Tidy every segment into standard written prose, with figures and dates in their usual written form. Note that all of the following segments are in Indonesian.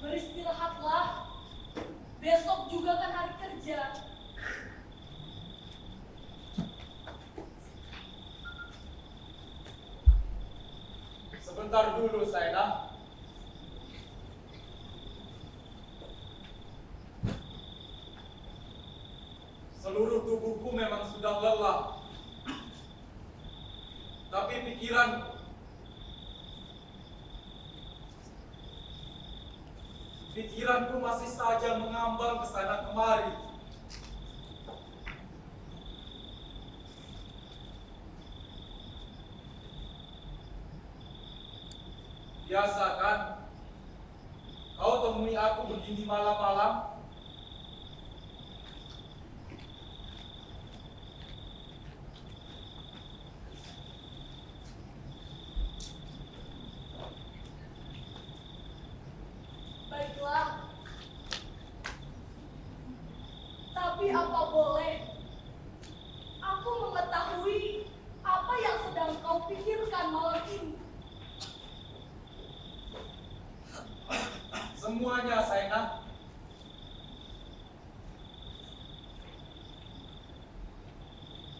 Beristirahatlah. Besok juga kan hari kerja. Sebentar dulu, Saina. Seluruh tubuhku memang sudah lelah. Tapi pikiranku masih saja mengambang ke sana kemari. Biasa kan? Kau temui aku begini malam-malam? Baiklah. Tapi apa boleh? Aku mengetahui apa yang sedang kau pikirkan malam ini. Semuanya, Saina.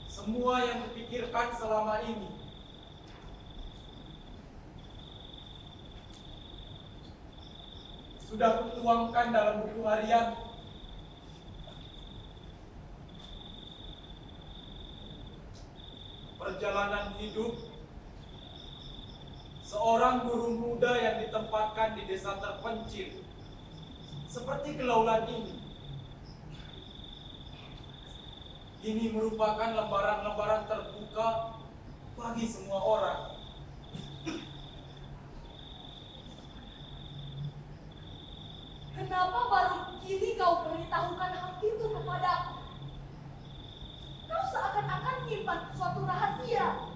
Semua yang kupikirkan selama ini. Sudah kutuangkan dalam buku harian. Perjalanan hidup seorang guru muda yang ditempatkan di desa terpencil seperti Gelaulan ini. Ini merupakan lembaran-lembaran terbuka bagi semua orang. Kenapa baru kini kau beritahukan hal itu kepadaku? Kau seakan-akan menyimpan suatu rahasia.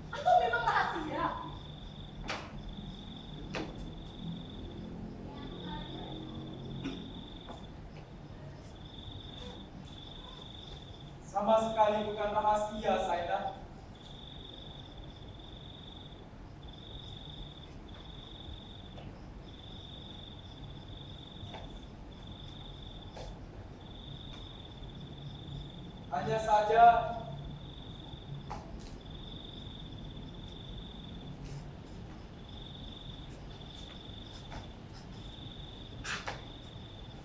Atau memang rahasia? Sama sekali bukan rahasia, Saina. Hanya saja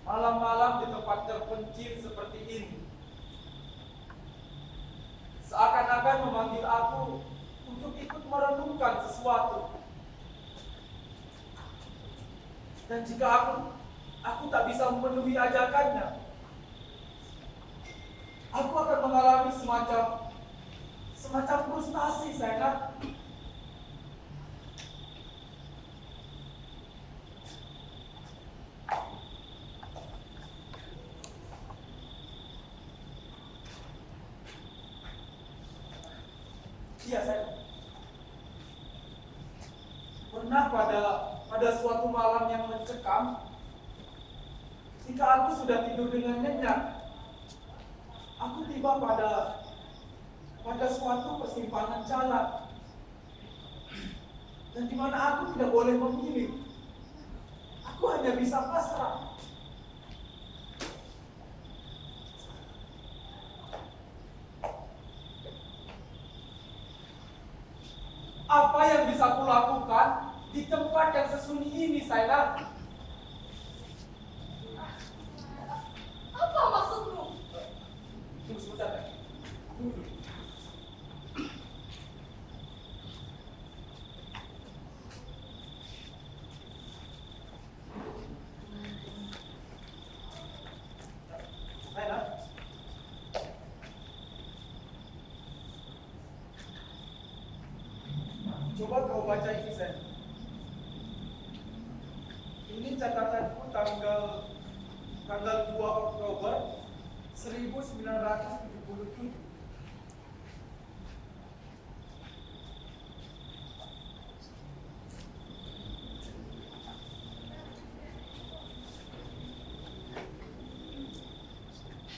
malam-malam di tempat terpencil seperti ini seakan-akan memanggil aku untuk ikut merenungkan sesuatu. Dan jika aku tak bisa memenuhi ajakannya, aku akan mengalami semacam frustasi, Saina. Iya, Saina. Pernah pada suatu malam yang mencekam, ketika aku sudah tidur dengan nyenyak, aku tiba pada suatu persimpangan jalan, dan di mana aku tidak boleh memilih. Aku hanya bisa pasrah. Apa yang bisa kulakukan di tempat yang sesunyi ini, Saina? Apa maksudmu? Tunggu sebentar, Saina. Tunggu. Saina. Coba kau baca ini, Saina. Ini catatanku tanggal 2 Oktober 1977.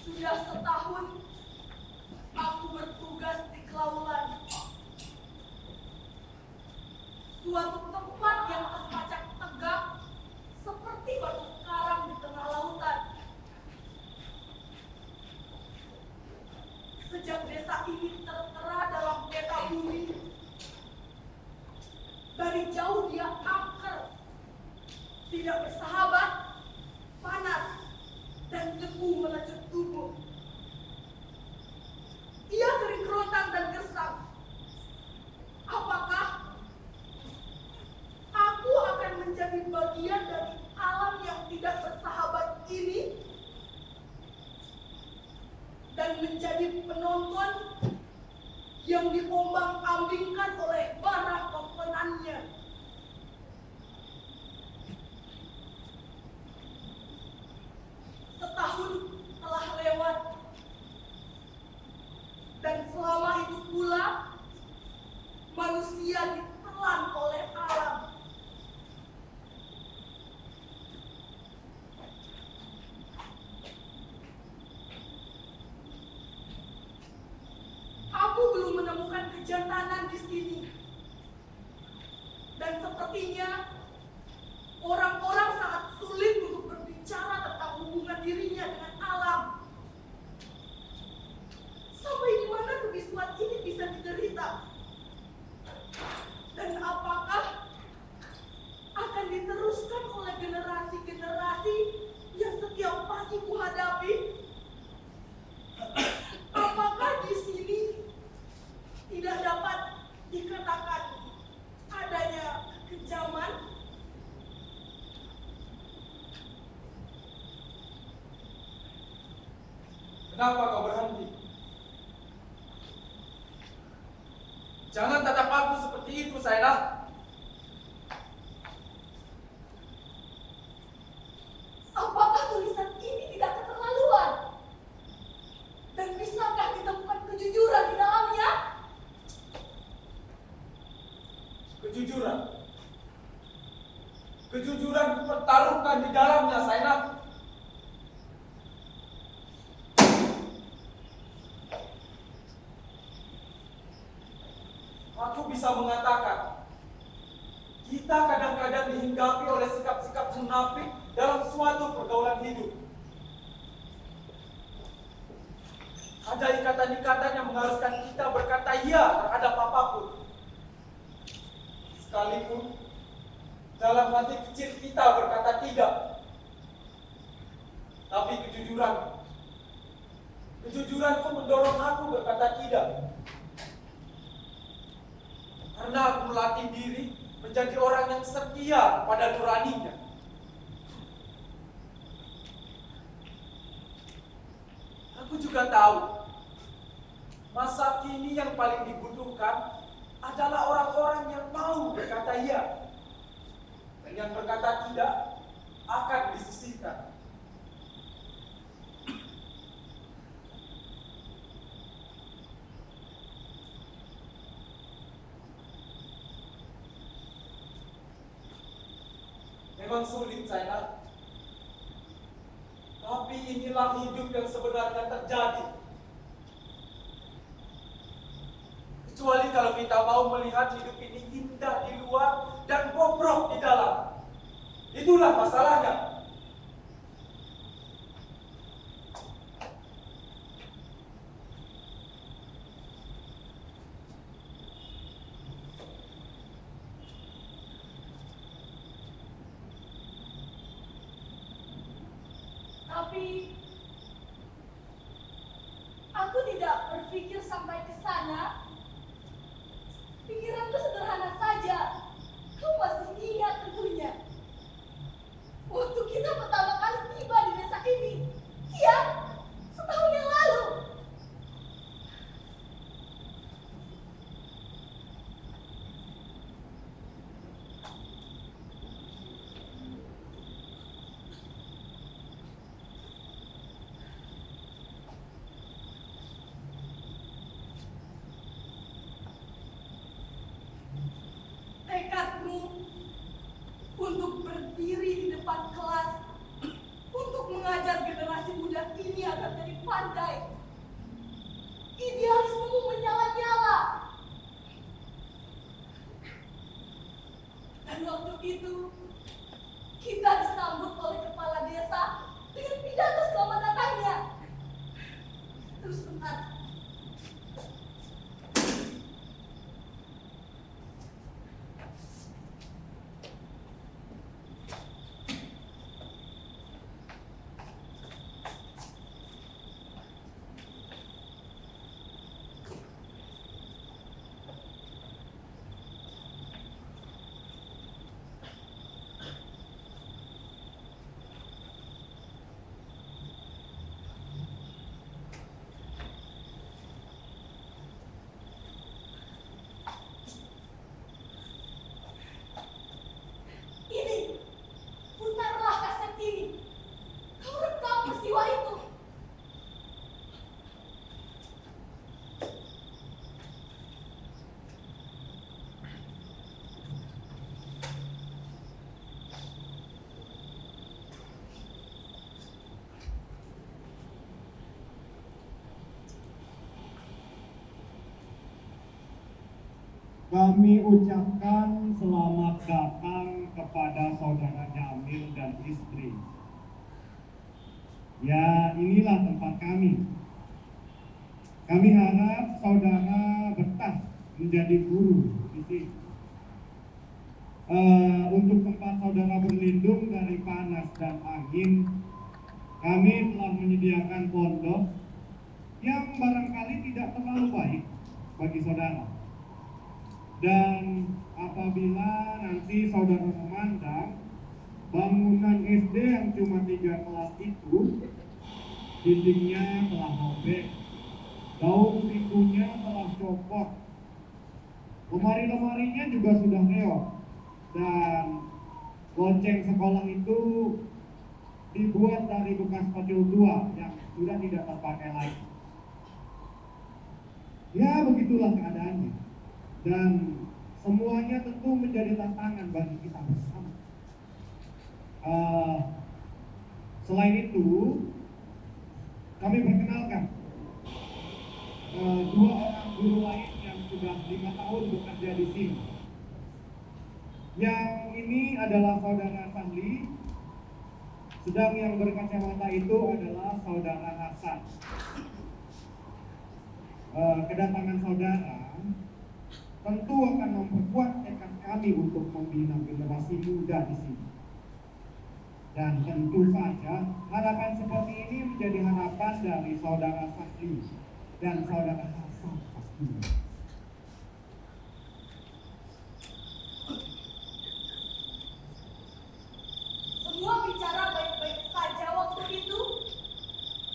Sudah setahun aku bertugas di Gelaulan. Suatu tempat yang terpajak tegak seperti batu bersahabat, panas dan debu melecut tubuh. Ia kering kerontang dan gersang. Apakah aku akan menjadi bagian dari alam yang tidak bersahabat ini dan menjadi penonton yang diombang-ambingkan oleh bara komponannya? Setahun telah lewat, dan selama itu pula manusia ditelan oleh alam. Aku belum menemukan kejantanan di sini. Dan sepertinya orang-orang sangat sulit untuk berbicara tentang hubungan dirinya dengan alam. Sampai di mana kebisuan ini bisa diderita? Dan apakah akan diteruskan oleh generasi-generasi yang setiap pagi kuhadapi? Apakah di sini tidak dapat dikatakan adanya kekejaman? Kenapa kau berhenti? Jangan tatap aku seperti itu, Saina. Apakah tulisan ini tidak keterlaluan? Dan bisakah ditemukan kejujuran di dalamnya? Kejujuran. Kejujuran kupertaruhkan di dalamnya, Saina. Aku bisa mengatakan, kita kadang-kadang dihinggapi oleh sikap-sikap munafik dalam suatu pergaulan hidup. Ada ikatan-ikatan yang mengharuskan kita berkata iya terhadap apapun. Sekalipun dalam hati kecil kita berkata tidak. Tapi kejujuranku mendorong aku berkata tidak. Karena aku melatih diri menjadi orang yang setia pada nuraninya. Aku juga tahu, masa kini yang paling dibutuhkan adalah orang-orang yang mau berkata iya. Dan yang berkata tidak akan disisihkan. Memang sulit, Saina. Tapi inilah hidup yang sebenarnya terjadi. Kecuali kalau kita mau melihat hidup ini indah di luar dan bobrok di dalam. Itulah masalahnya. Tapi aku tidak berpikir sampai ke sana. Pikiranku sederhana saja. Kau masih ingat tentunya. Waktu kita pertama kali tiba di desa ini. Iya, setahun yang lalu. Tekadmu untuk berdiri di depan kelas, untuk mengajar generasi muda ini agar jadi pandai. Idealismemu menyala-nyala. Dan waktu itu, kita disambut oleh kepala desa dengan pidato selamat datangnya. Terus bentar. kami ucapkan selamat datang kepada saudara Jamil dan istri. Ya, inilah tempat kami. Kami harap saudara betah menjadi guru di sini. Untuk tempat saudara berlindung dari panas dan angin, kami telah menyediakan pondok yang barangkali tidak terlalu baik bagi saudara. Dan apabila nanti saudara memandang bangunan SD yang cuma 3 kelas itu, dindingnya telah robek, daun pintunya telah copot, lemari-lemarinya juga sudah reot, dan lonceng sekolah itu dibuat dari bekas pocul tua yang sudah tidak terpakai lagi. Ya, begitulah keadaannya. Dan semuanya tentu menjadi tantangan bagi kita bersama. Selain itu, kami perkenalkan 2 orang guru lain yang sudah 5 tahun bekerja di sini. Yang ini adalah saudara Sandi, sedang yang berkacamata itu adalah saudara Hasan. Kedatangan saudara tentu akan memperkuat tekad kami untuk membina generasi muda di sini. Dan tentu saja harapan seperti ini menjadi harapan dari saudara Sakti dan saudara Hasan pastinya. Semua bicara baik-baik saja waktu itu,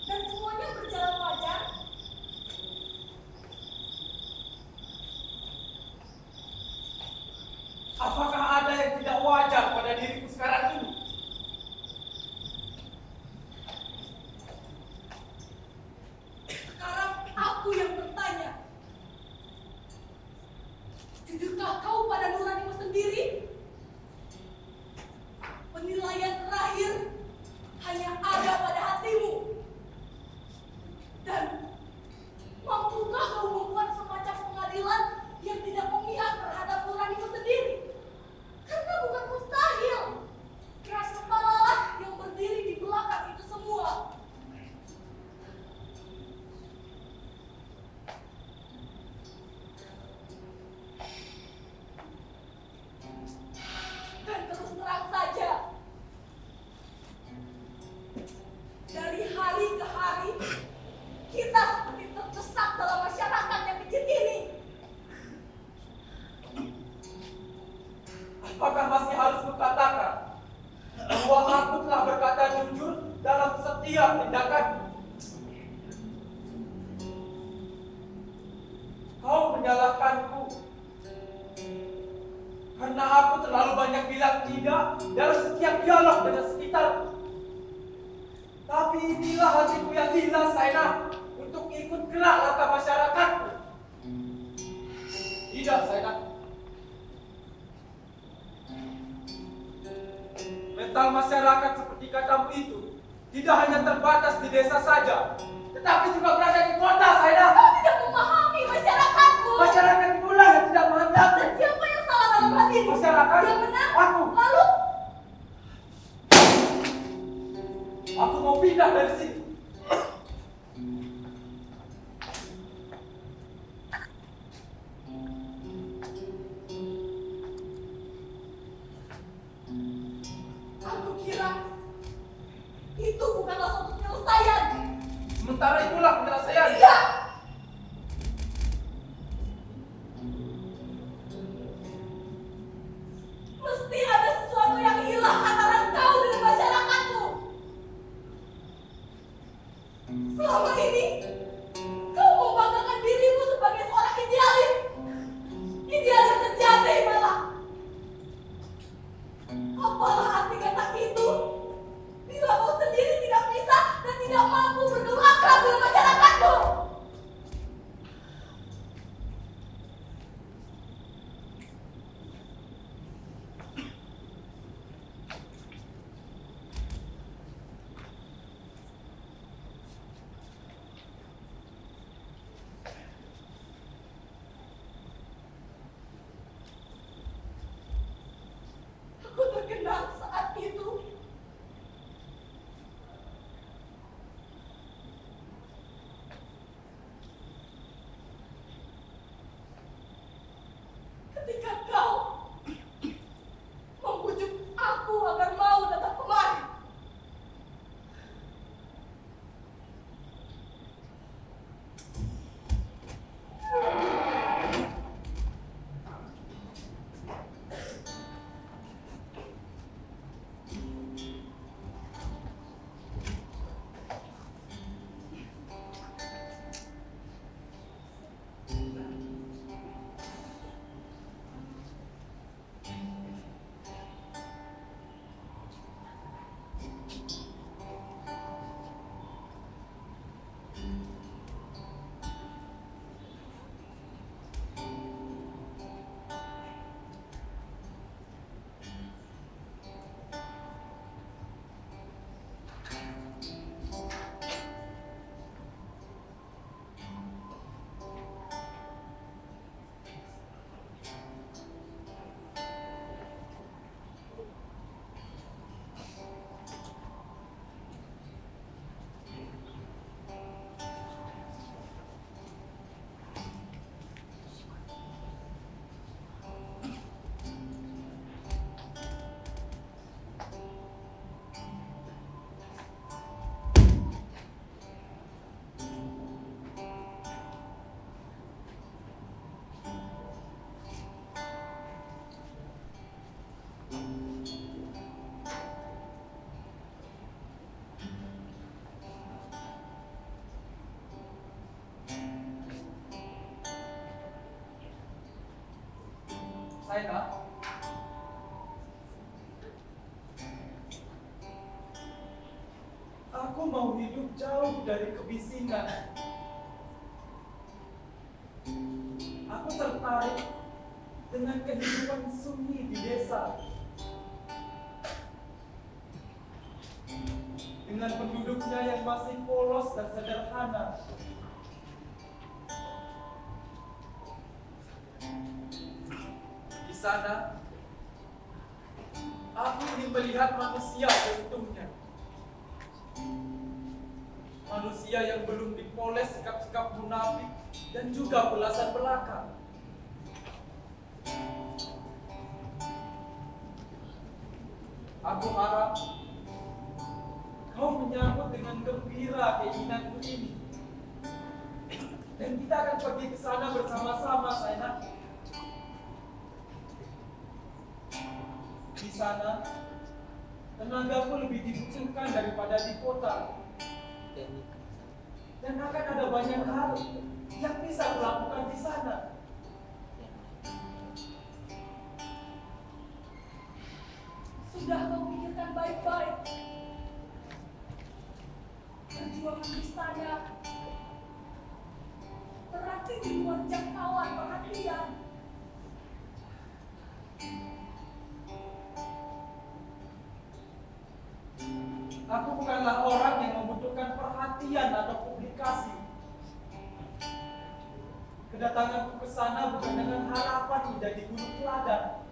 dan semuanya berjalan wajar. Apakah ada yang tidak wajar pada diriku sekarang ini? Sekarang aku yang bertanya. Jujurkah kau pada nuranimu sendiri? Penilaian terakhir hanya ada pada hatimu. Dan mampukah kau membuat semacam pengadilan yang tidak memihak terhadap nuranimu sendiri? Karena bukan mustahil. Keras kepalalah yang berdiri di belakang itu semua. Dan terus terang saja, dari hari ke hari, kita seperti terdesak dalam masyarakat yang kecil ini. Apakah masih harus kukatakan bahwa aku telah berkata jujur dalam setiap tindakanku? Kau menyalahkanku karena aku terlalu banyak bilang tidak dalam setiap dialog dengan sekitarku. Tapi inilah hatiku yang hilang, Saina, untuk ikut gerak langkah masyarakatku. Tidak, Saina. Mental masyarakat seperti katamu itu tidak hanya terbatas di desa saja, tetapi juga berada di kota, Saina. Kau tidak memahami masyarakatmu. Masyarakat itulah yang tidak menghendaki. Dan siapa yang salah dalam hal ini? Masyarakat. Yang benar. Aku. Lalu, Aku mau pindah dari sini. aku kira itu bukanlah suatu penyelesaian. Sementara itulah penyelesaian. Iya. Mesti ada sesuatu yang hilang antara kau dengan masyarakatmu. Selama ini, kau membanggakan dirimu sebagai seorang idealis. Idealis sejati malah. Apalah arti kata itu bila kau sendiri tidak bisa dan tidak mampu berdurhaka dengan masyarakatmu? Saina, aku mau hidup jauh dari kebisingan. Aku tertarik dengan kehidupan sunyi di desa. Dengan penduduknya yang masih polos dan sederhana. Di sana, aku ingin melihat manusia seutuhnya. Manusia yang belum dipoles sikap-sikap munafik dan juga belasan belaka. Aku harap kau menyambut dengan gembira keinginanku ini. Dan kita akan pergi ke sana bersama-sama, Saina. Di sana, tenagaku lebih dibutuhkan daripada di kota. Dan akan ada banyak hal yang bisa kulakukan di sana. Sudah kau pikirkan baik-baik. Perjuangan di sana berarti di luar jangkauan perhatian. Aku bukanlah orang yang membutuhkan perhatian atau publikasi. Kedatanganku ke sana bukan dengan harapan menjadi guru teladan.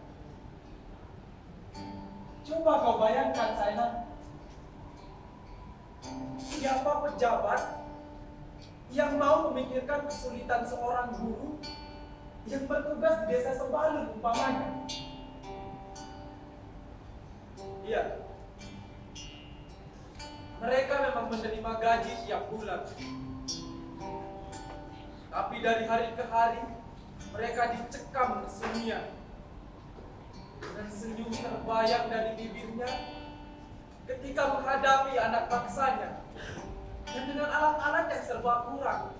Coba kau bayangkan, Saina. Siapa pejabat yang mau memikirkan kesulitan seorang guru yang bertugas di desa Sembalun umpamanya? Iya. Mereka memang menerima gaji tiap bulan. Tapi dari hari ke hari, mereka dicekam kesunyian. Dan senyum terbayang dari bibirnya ketika menghadapi anak bangsanya. Dan dengan alat-alat yang serba kurang,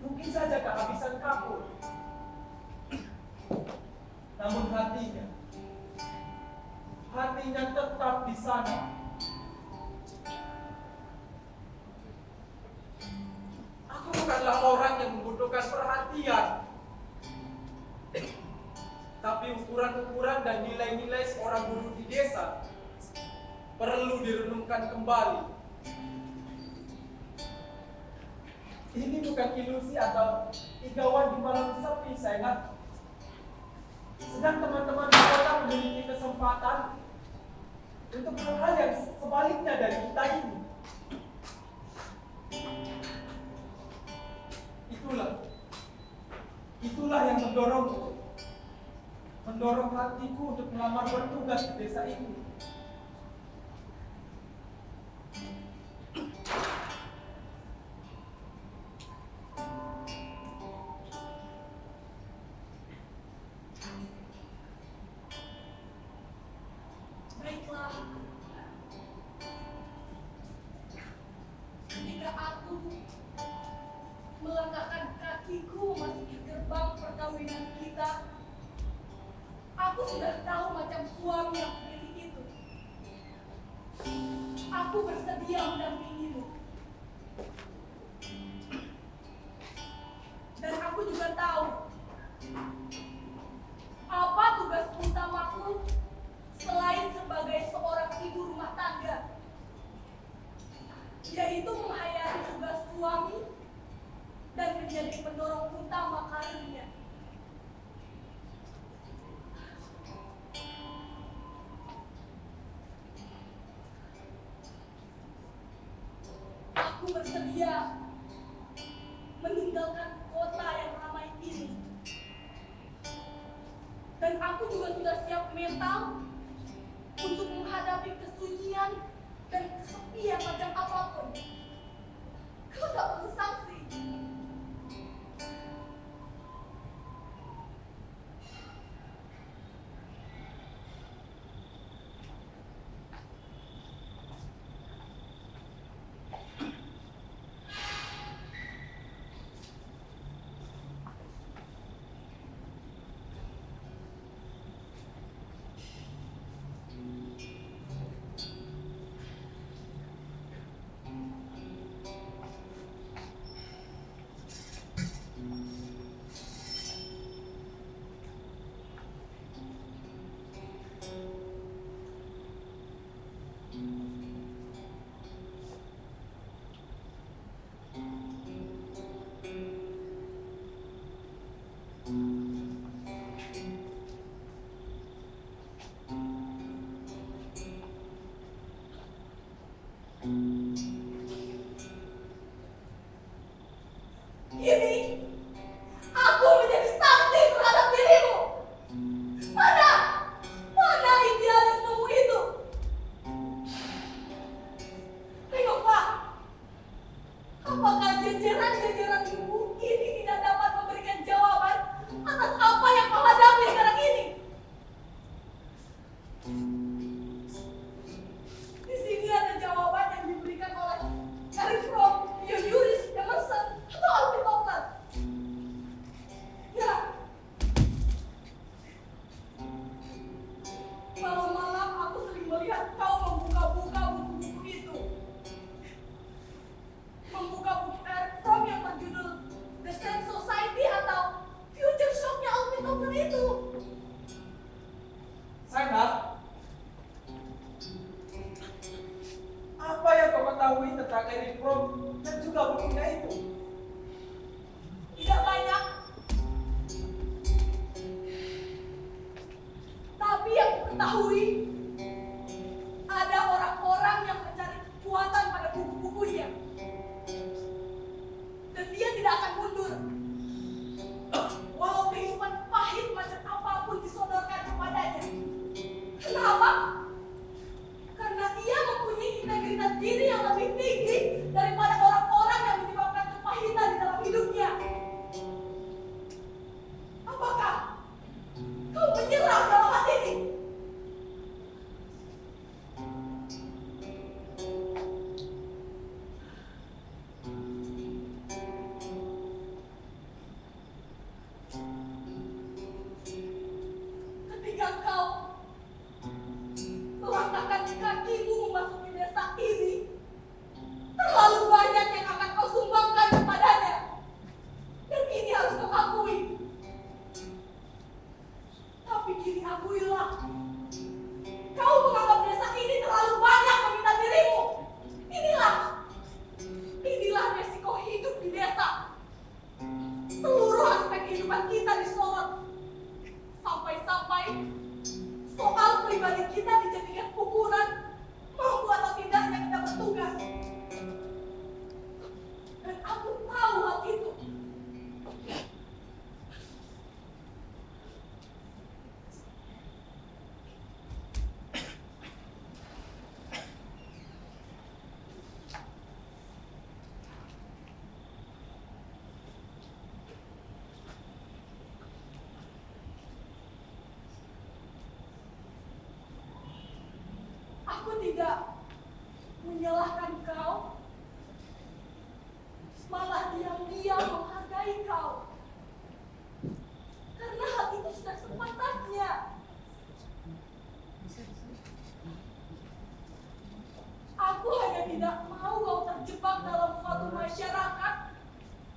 mungkin saja kehabisan kapur. Namun hatinya tetap di sana. Aku bukanlah orang yang membutuhkan perhatian. Tapi ukuran-ukuran dan nilai-nilai seorang guru di desa perlu direnungkan kembali. Ini bukan ilusi atau igauan di malam sepi, Saina. Sedang teman-teman di kota memiliki kesempatan untuk hal-hal yang sebaliknya dari kita ini. Itulah yang mendorong hatiku untuk melamar bertugas di desa ini. Baiklah. Ketika aku melangkahkan kakiku memasuki gerbang perkawinan kita, aku sudah tahu macam suami yang pilih itu. Aku bersedia mendampingimu. Dan aku juga tahu apa tugas utamaku selain sebagai seorang ibu rumah tangga, yaitu menghayati tugas suami dan menjadi pendorong utama karirnya. Aku bersedia meninggalkan kota yang ramai ini. Dan aku juga sudah siap mental untuk menghadapi kesunyian dan kesepian macam apapun. Kau tak perlu sanksi. Kini aku menjadi saksi terhadap dirimu. Mana? Mana idealismemu itu? Tengoklah. Apakah jajaran-jajaranmu ini tidak dapat memberikan jawaban atas apa yang kau hadapi sekarang ini? Di sini ada jawaban yang diberikan oleh Erich Fromm, Yuris Emerson, atau Alvin Toffler. Ya. Malam-malam aku sering melihat kau membuka-buka buku-buku itu. Membuka buku Erich Fromm yang berjudul The Sand Society atau Future Shock-nya Alvin Toffler itu. Zainal, apa yang kau ketahui tentang Erich Fromm dan juga bukunya itu? Tidak banyak. Tapi yang ku ketahui, ada orang-orang yang mencari kekuatan pada buku-bukunya. Dan dia tidak akan mundur. Walau kehidupan pahit macam apapun disodorkan kepadanya. Kenapa? Karena ia mempunyai integritas diri yang lebih tinggi daripada orang-orang yang menyebabkan kepahitan di dalam hidupnya. Apakah kau menyerah dalam hati ini? Ketika kau melangkahkan kakimu memasuki desa ini, terlalu banyak yang akan kau sumbangkan kepadanya. Dan ini harus kau akui. Tapi kini akuilah. Kau menganggap desa ini terlalu banyak meminta dirimu. Inilah resiko hidup di desa. Seluruh aspek kehidupan kita disorot. Sampai-sampai soal pribadi kita dijadikan ukuran mampu atau tidaknya kita bertugas. Dan aku tahu hal itu. Aku tidak menyalahkan kau, malah diam-diam menghargai kau. Karena hal itu sudah sepatutnya. Aku hanya tidak mau kau terjebak dalam suatu masyarakat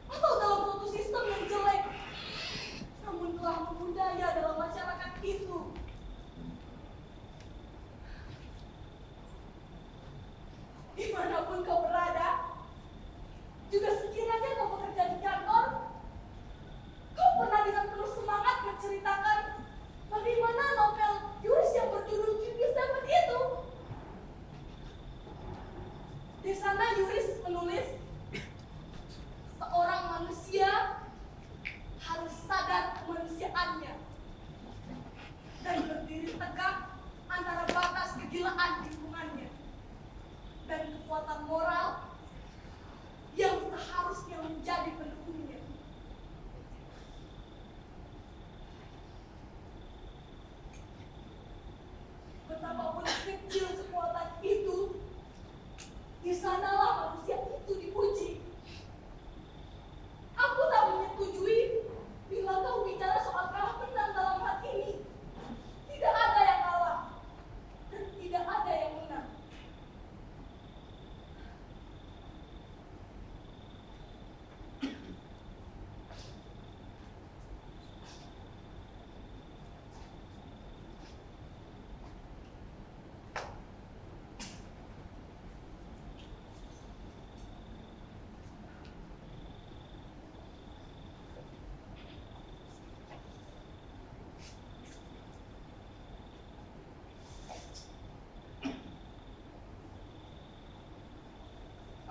atau dalam suatu sistem yang jelek, namun telah membudaya dalam masyarakat itu. Dimanapun kau berada, juga sekiranya kau bekerja di kantor, kau pernah dengan penuh semangat menceritakan bagaimana novel Yuris yang berjudul QQ7 itu. Di sana Yuris menulis, seorang manusia harus sadar kemanusiaannya dan berdiri tegak antara batas kegilaan lingkungannya dan kekuatan moral yang seharusnya menjadi pendukungnya. Betapapun kecil kekuatan itu, di sanalah manusia itu dipuji. Aku tak menyetujui bila kau bicara soal kalah menang dalam hal ini. Tidak ada yang kalah dan tidak ada yang menang.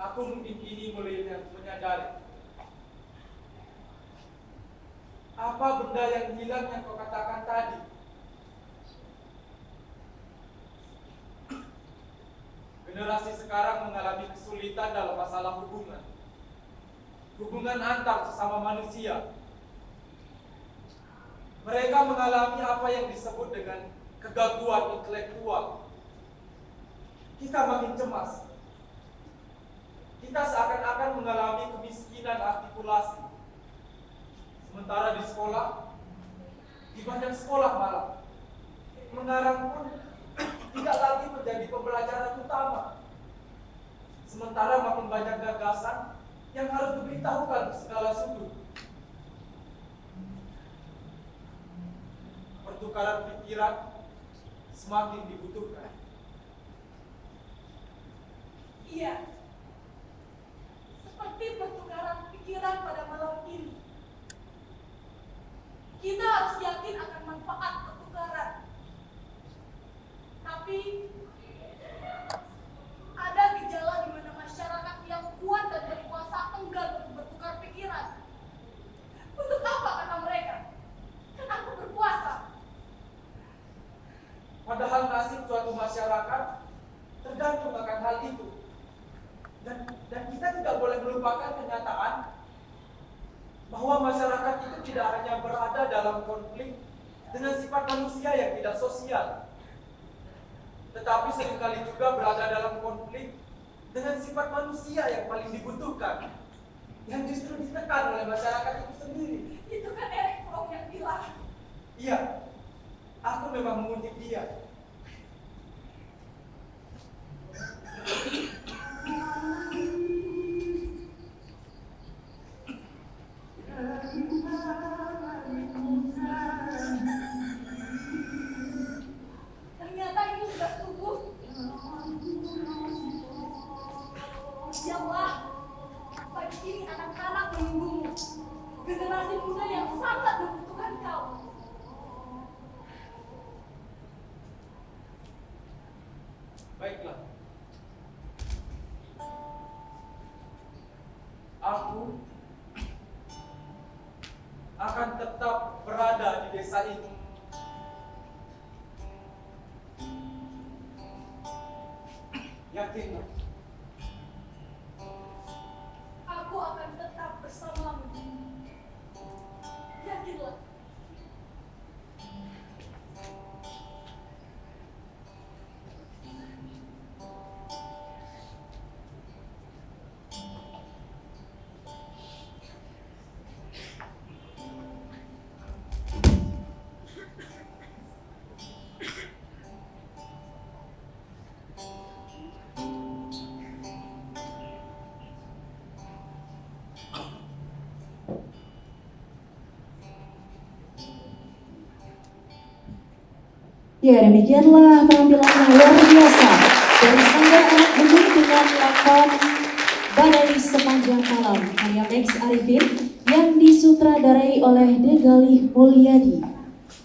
Aku mungkin kini mulai menyadari apa benda yang hilang yang kau katakan tadi. Generasi sekarang mengalami kesulitan dalam masalah hubungan antar sesama manusia. Mereka mengalami apa yang disebut dengan kegaguan intelektual. Kita makin cemas. Kita seakan-akan mengalami kemiskinan artikulasi. Sementara di sekolah, di banyak sekolah malah, mengarang pun tidak lagi menjadi pembelajaran utama. Sementara makin banyak gagasan yang harus diberitahukan ke segala sudut. Pertukaran pikiran semakin dibutuhkan. Iya, seperti pertukaran pikiran pada malam ini. Kita harus yakin akan manfaat pertukaran. Tapi ada gejala di mana masyarakat yang kuat dan berkuasa enggan untuk bertukar pikiran. Untuk apa kata mereka? Kan aku berkuasa. Padahal nasib suatu masyarakat tergantung akan hal itu. Dan kita tidak boleh melupakan kenyataan bahwa masyarakat itu tidak hanya berada dalam konflik dengan sifat manusia yang tidak sosial, tetapi seringkali juga berada dalam konflik dengan sifat manusia yang paling dibutuhkan, yang justru ditekan oleh masyarakat itu sendiri. Itu kan Eric Fromm yang bilang. Iya, aku memang mengutip dia. Ternyata ini sudah subuh. Siaplah, pagi ini anak-anak menunggumu. Generasi muda yang sangat membutuhkan kau. Baiklah. Aku akan tetap berada di desa ini. Yakinlah. Aku akan tetap bersamamu. Yakinlah. Ya, demikianlah penampilan yang luar biasa dari Sanggar Anak Bumi dengan lakon Badai Sepanjang Malam karya Max Arifin yang disutradarai oleh Degalih Mulyadi.